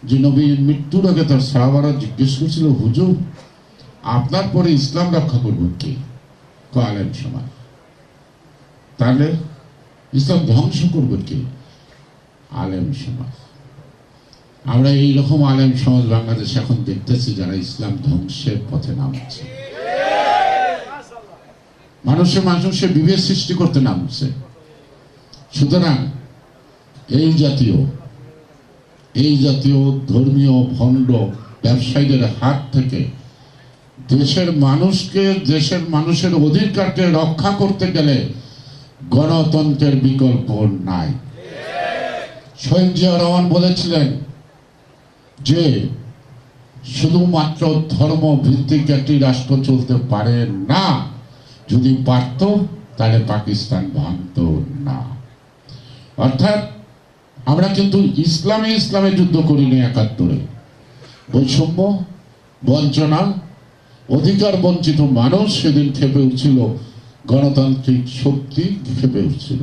যে নবীর মৃত্যুর আগে তার সাহাবারা জিজ্ঞেস করছিল, হুজুর আপনার পরে ইসলাম রক্ষা করবেন কে? আলেম সমাজ। তাহলে ইসলাম ধ্বংস করবেন কে? আলেম সমাজ। আমরা এইরকম আলেম সমাজ বাংলাদেশে এখন দেখতেছি যারা ইসলাম ধ্বংসের পথে নামছে, মানুষে বিভেদ সৃষ্টি করতে নামছে। সুতরাং এই জাতীয় ধর্মীয় ভণ্ড ব্যবসায়ীদের হাত থেকে দেশের মানুষের অধিকারকে রক্ষা করতে গেলে গণতন্ত্রের বিকল্প নাই। শহীদ জিয়া রহমান বলেছিলেন যে শুধুমাত্র ধর্ম ভিত্তিক একটি রাষ্ট্র চলতে পারে না, যদি পারত তাহলে পাকিস্তান ভাঙত না। অর্থাৎ আমরা কিন্তু ইসলামে যুদ্ধ করিনি ৭১-এ। বৈষম্য, বঞ্চনা, অধিকার বঞ্চিত মানুষ সেদিন ক্ষেপে উঠছিল, গণতান্ত্রিক শক্তি ক্ষেপে উঠছিল।